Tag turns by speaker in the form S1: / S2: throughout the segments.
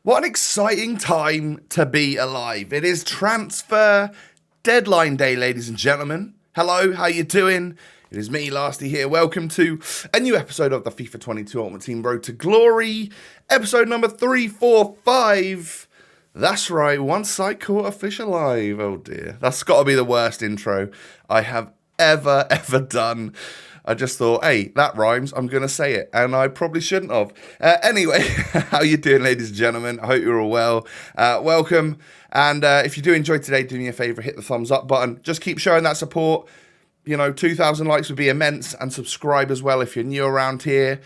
S1: What an exciting time to be alive. It is transfer deadline day, ladies and gentlemen. Hello, how you doing? It is me, Lasty here. Welcome to a new episode of the FIFA 22 Ultimate Team Road to Glory. Episode number 345. That's right, once sight caught a fish alive. Oh dear. That's got to be the worst intro I have ever done. I just thought, hey, that rhymes, I'm going to say it, and I probably shouldn't have. Anyway, how you doing, ladies and gentlemen? I hope you're all well. Welcome, and if you do enjoy today, do me a favour, hit the thumbs up button. Just keep showing that support. 2,000 likes would be immense, and subscribe as well if you're new around here.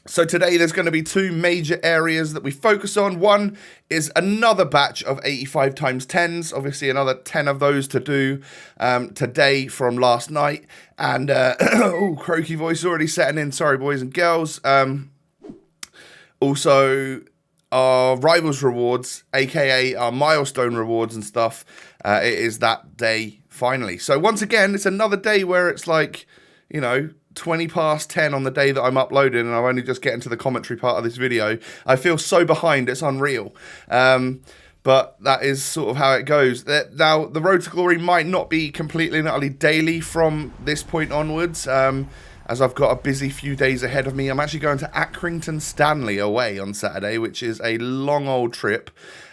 S1: So today there's going to be two major areas that we focus on. One is another batch of 85 times 10s. Obviously another 10 of those to do today from last night. And, croaky voice already setting in. Sorry, boys and girls. Also, our Rivals rewards, aka our Milestone rewards and stuff. It is that day finally. So once again, it's another day where it's like, 20 past 10 on the day that I'm uploading, and I'm only just getting to the commentary part of this video. I feel so behind, it's unreal. But that is sort of how it goes. Now, the Road to Glory might not be completely and utterly daily from this point onwards, as I've got a busy few days ahead of me. I'm actually going to Accrington Stanley away on Saturday, which is a long old trip.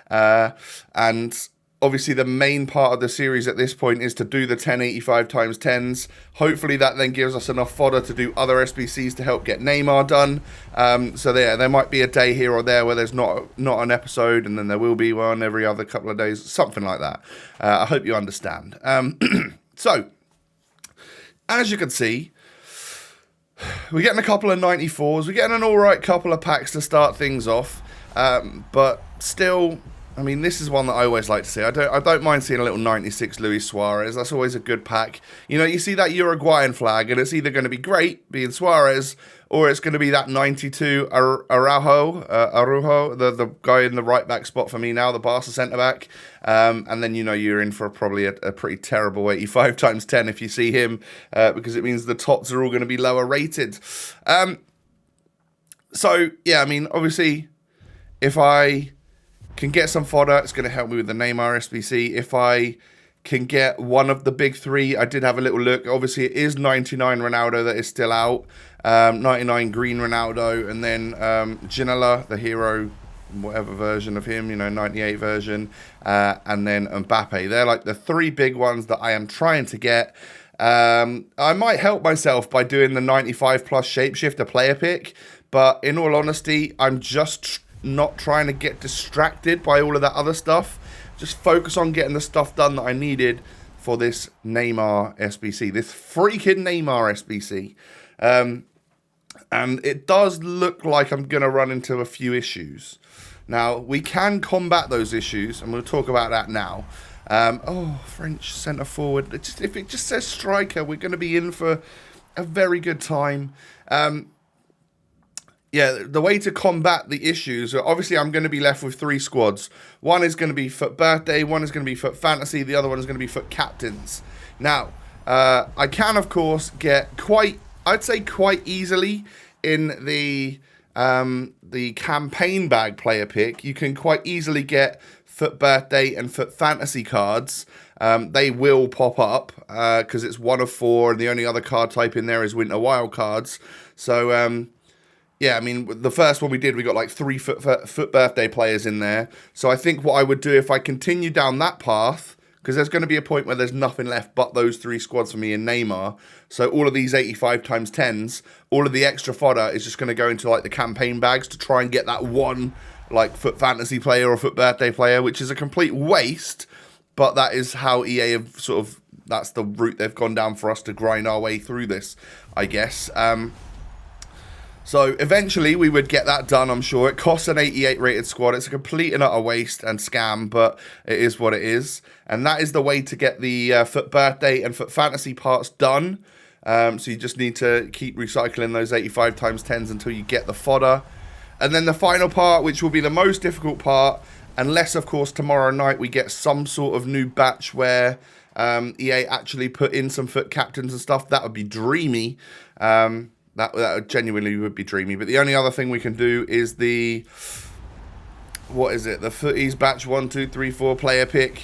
S1: And obviously, the main part of the series at this point is to do the 1085 times 10s. Hopefully, that then gives us enough fodder to do other SBCs to help get Neymar done. So there might be a day here or there where there's not an episode, and then there will be one every other couple of days, something like that. I hope you understand. So, as you can see, we're getting a couple of 94s. We're getting an all right couple of packs to start things off. But still, I mean, this is one that I always like to see. I don't mind seeing a little 96 Luis Suarez. That's always a good pack. You see that Uruguayan flag, and it's either going to be great, being Suarez, or it's going to be that 92 Araujo, the guy in the right-back spot for me now, the Barca centre-back. And then, you're in for probably a pretty terrible 85 times 10 if you see him, because it means the tops are all going to be lower rated. So, yeah, I mean, obviously, if I can get some fodder, it's going to help me with the Neymar SBC. If I can get one of the big three, I did have a little look. Obviously, it is 99 Ronaldo that is still out, 99 green Ronaldo, and then Ginola, the hero, whatever version of him, 98 version, and then Mbappe. They're like the three big ones that I am trying to get. I might help myself by doing the 95 plus shapeshifter player pick, but in all honesty, I'm just not trying to get distracted by all of that other stuff. Just focus on getting the stuff done that I needed for this Neymar SBC, this freaking Neymar SBC. And it does look like I'm going to run into a few issues. Now, we can combat those issues, and we'll talk about that now. French centre forward. If it just says striker, we're going to be in for a very good time. Yeah, the way to combat the issues, obviously I'm going to be left with three squads. One is going to be FUT Birthday, one is going to be FUT Fantasy, the other one is going to be FUT Captains. Now, I can, of course, get quite easily in the campaign bag player pick. You can quite easily get FUT Birthday and FUT Fantasy cards. They will pop up because it's one of four, and the only other card type in there is Winter Wild cards. So, yeah, I mean, the first one we did, we got like three FUT Birthday players in there. So I think what I would do if I continue down that path, because there's going to be a point where there's nothing left but those three squads for me in Neymar. So all of these 85 times 10s, all of the extra fodder is just going to go into like the campaign bags to try and get that one like FUT Fantasy player or FUT Birthday player, which is a complete waste. But that is how EA have that's the route they've gone down for us to grind our way through this, I guess. So eventually we would get that done, I'm sure. It costs an 88 rated squad. It's a complete and utter waste and scam, but it is what it is. And that is the way to get the FUT Birthday and FUT Fantasy parts done. So you just need to keep recycling those 85 times 10s until you get the fodder. And then the final part, which will be the most difficult part, unless, of course, tomorrow night we get some sort of new batch where EA actually put in some FUT Captains and stuff. That would be dreamy. That genuinely would be dreamy. But the only other thing we can do is the what is it? The Footies Batch 1, 2, 3, 4 player pick.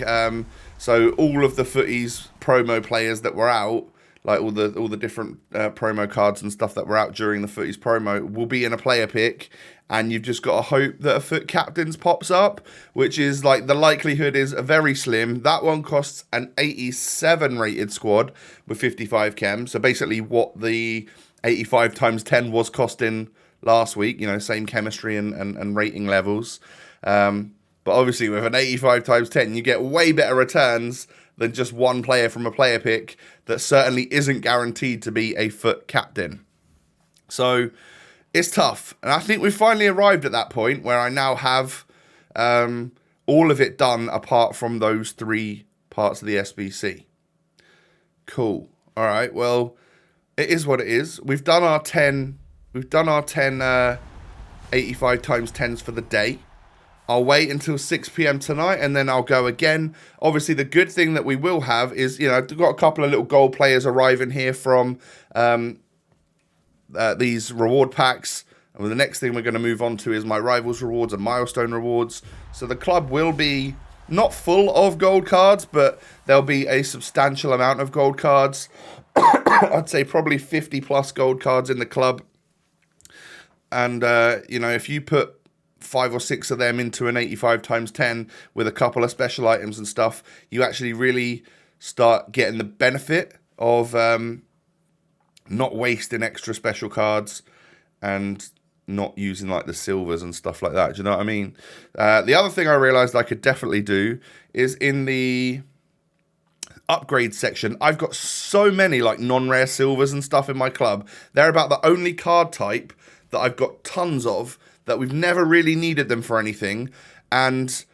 S1: So all of the Footies promo players that were out, like all the different promo cards and stuff that were out during the Footies promo, will be in a player pick. And you've just got to hope that a Foot Captains pops up, which is like the likelihood is very slim. That one costs an 87 rated squad with 55 chem. So basically what the 85 times 10 was costing last week, you know, same chemistry and rating levels. But obviously with an 85 times 10, you get way better returns than just one player from a player pick that certainly isn't guaranteed to be a Foot Captain. So it's tough. And I think we've finally arrived at that point where I now have all of it done apart from those 3 parts of the SBC. Cool. All right. Well, it is what it is. We've done our 10 85 times 10s for the day. I'll wait until 6 p.m. tonight and then I'll go again. Obviously, the good thing that we will have is, you know, I've got a couple of little gold players arriving here from these reward packs. And the next thing we're going to move on to is my Rivals rewards and Milestone rewards. So the club will be not full of gold cards, but there'll be a substantial amount of gold cards. I'd say probably 50 plus gold cards in the club. And, you know, if you put 5 or 6 of them into an 85 times 10 with a couple of special items and stuff, you actually really start getting the benefit of not wasting extra special cards and not using like the silvers and stuff like that. Do you know what I mean? The other thing I realized I could definitely do is in the upgrade section, I've got so many like non-rare silvers and stuff in my club. They're about the only card type that I've got tons of that we've never really needed them for anything. And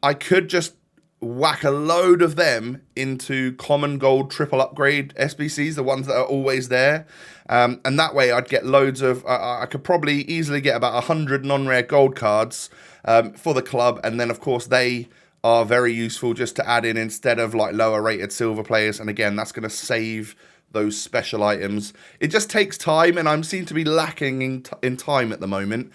S1: I could just whack a load of them into common gold triple upgrade SBCs, the ones that are always there. And that way I'd get loads of, I could probably easily get about 100 non-rare gold cards for the club. And then of course they are very useful just to add in instead of like lower rated silver players. And again, that's going to save those special items. It just takes time and I seem to be lacking in time at the moment.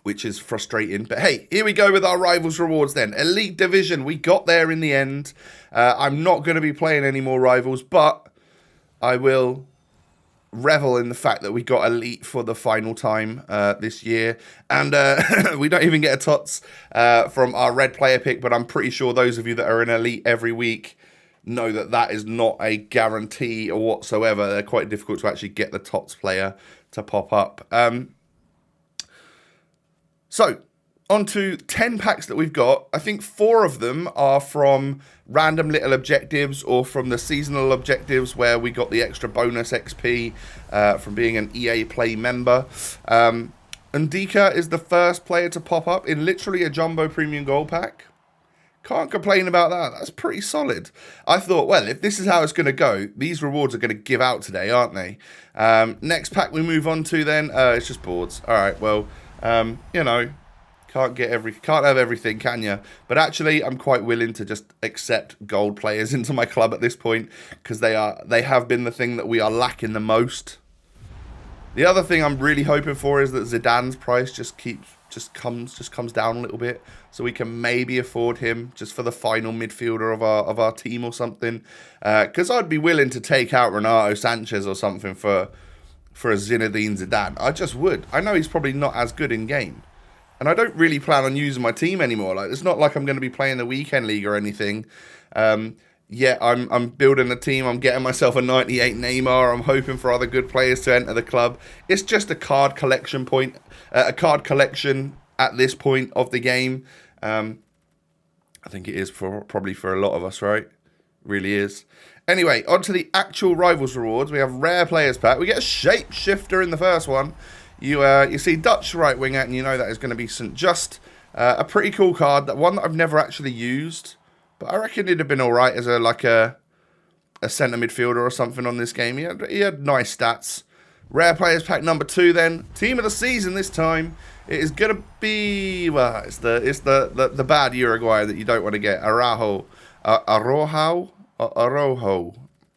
S1: Which is frustrating. But hey, here we go with our Rivals rewards then. Elite Division, we got there in the end. I'm not going to be playing any more Rivals, but I will revel in the fact that we got Elite for the final time this year. And we don't even get a tots from our red player pick, but I'm pretty sure those of you that are in Elite every week know that that is not a guarantee or whatsoever. They're quite difficult to actually get the tots player to pop up. So, on to 10 packs that we've got. I think 4 of them are from random little objectives or from the seasonal objectives where we got the extra bonus XP from being an EA Play member. Ndika is the first player to pop up in literally a Jumbo Premium Gold pack. Can't complain about that. That's pretty solid. I thought, well, if this is how it's going to go, these rewards are going to give out today, aren't they? Next pack we move on to then, it's just boards. All right, well... you know, can't have everything, can you? But actually, I'm quite willing to just accept gold players into my club at this point because they have been the thing that we are lacking the most. The other thing I'm really hoping for is that Zidane's price just comes down a little bit, so we can maybe afford him just for the final midfielder of our team or something. Because I'd be willing to take out Renato Sanchez or something for a Zinedine Zidane. I just would. I know he's probably not as good in game. And I don't really plan on using my team anymore. Like, it's not like I'm going to be playing the weekend league or anything. Yeah, I'm building a team. I'm getting myself a 98 Neymar. I'm hoping for other good players to enter the club. It's just a card collection at this point of the game. I think it is probably for a lot of us, right? Really is. Anyway, on to the actual Rivals rewards. We have Rare Players Pack. We get a Shapeshifter in the first one. You see Dutch right winger, and you know that is going to be St. Just. A pretty cool card. That one that I've never actually used. But I reckon it'd have been alright as a centre midfielder or something on this game. He had nice stats. Rare Players Pack number 2 then. Team of the season this time. It is going to be... Well, it's the bad Uruguayan that you don't want to get. Araujo.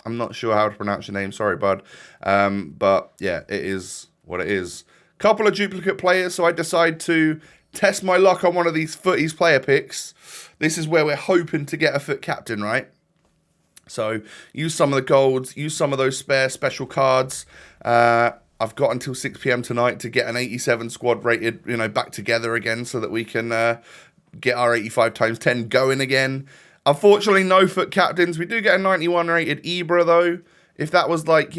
S1: I'm not sure how to pronounce your name. Sorry, bud. But yeah, it is what it is. Couple of duplicate players, so I decide to test my luck on one of these footies player picks. This is where we're hoping to get a FUT captain, right? So use some of the golds, use some of those spare special cards. I've got until 6 p.m. tonight to get an 87 squad rated, back together again so that we can get our 85 times 10 going again. Unfortunately, no FUT captains. We do get a 91 rated Ibra though. If that was like,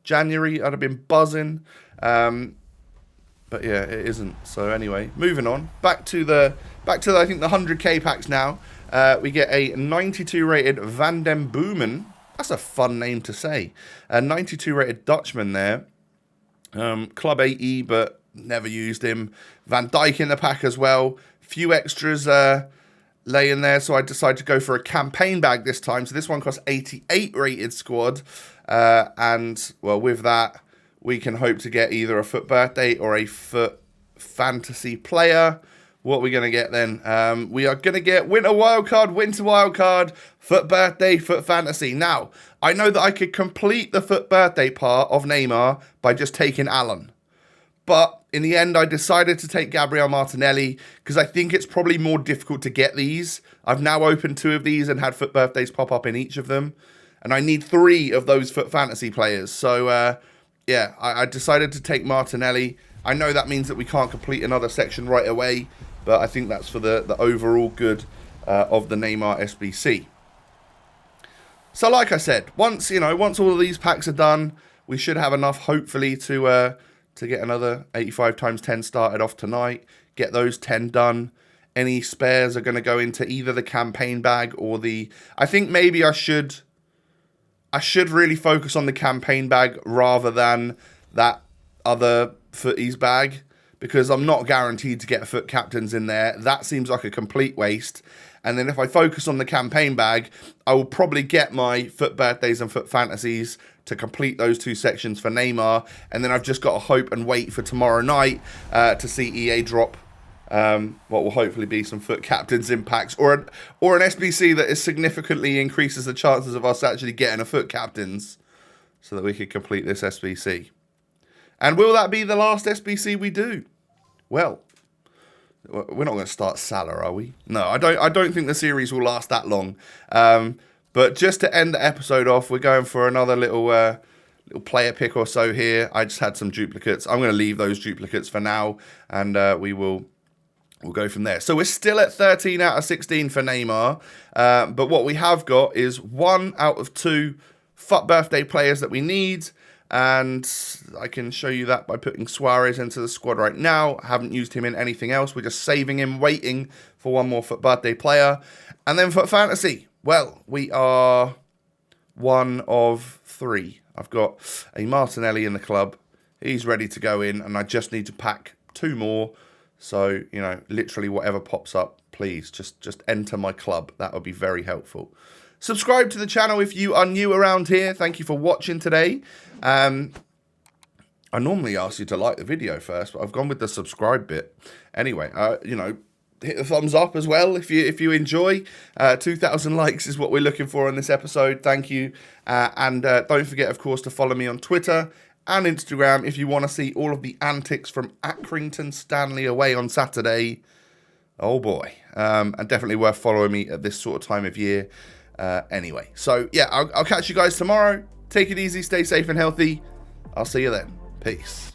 S1: January, I'd have been buzzing. But yeah, it isn't. So anyway, moving on. Back to the I think the 100k packs now. We get a 92 rated Van den Boomen. That's a fun name to say. A 92 rated Dutchman there. Club 80, but never used him. Van Dijk in the pack as well. Few extras laying there, so I decided to go for a campaign bag this time. So this one costs 88 rated squad. And, well, with that, we can hope to get either a FUT birthday or a FUT fantasy player. What are we going to get then? We are going to get winter wildcard, FUT birthday, FUT fantasy. Now, I know that I could complete the FUT birthday part of Neymar by just taking Alan. But in the end, I decided to take Gabriel Martinelli because I think it's probably more difficult to get these. I've now opened 2 of these and had FUT birthdays pop up in each of them. And I need 3 of those FUT fantasy players. So, yeah, I decided to take Martinelli. I know that means that we can't complete another section right away, but I think that's for the overall good of the Neymar SBC. So like I said, once all of these packs are done, we should have enough, hopefully, to get another 85 times 10 started off tonight, get those 10 done. Any spares are going to go into either the campaign bag or the... I think maybe I should really focus on the campaign bag rather than that other footies bag, because I'm not guaranteed to get FUT captains in there. That seems like a complete waste. And then if I focus on the campaign bag, I will probably get my FUT birthdays and FUT fantasies to complete those 2 sections for Neymar. And then I've just got to hope and wait for tomorrow night to see EA drop what will hopefully be some FUT captains impacts or an SBC that is significantly increases the chances of us actually getting a FUT captains so that we could complete this SBC. And will that be the last SBC we do? Well, we're not going to start Salah, are we? No, I don't think the series will last that long. But just to end the episode off, we're going for another little player pick or so here. I just had some duplicates. I'm going to leave those duplicates for now, and we'll go from there. So we're still at 13 out of 16 for Neymar. But what we have got is 1 out of 2 FUT birthday players that we need. And I can show you that by putting Suarez into the squad right now. I haven't used him in anything else. We're just saving him, waiting for 1 more FUT birthday player. And then FUT fantasy. Well, we are 1 of 3. I've got a Martinelli in the club. He's ready to go in, and I just need to pack 2 more. So, literally whatever pops up, please just enter my club. That would be very helpful. Subscribe to the channel if you are new around here. Thank you for watching today. I normally ask you to like the video first, but I've gone with the subscribe bit. Anyway, hit the thumbs up as well if you enjoy. 2,000 likes is what we're looking for on this episode. Thank you. And don't forget, of course, to follow me on Twitter and Instagram if you want to see all of the antics from Accrington Stanley away on Saturday. Oh boy. And definitely worth following me at this sort of time of year. Anyway, so yeah, I'll catch you guys tomorrow. Take it easy, stay safe and healthy. I'll see you then. Peace.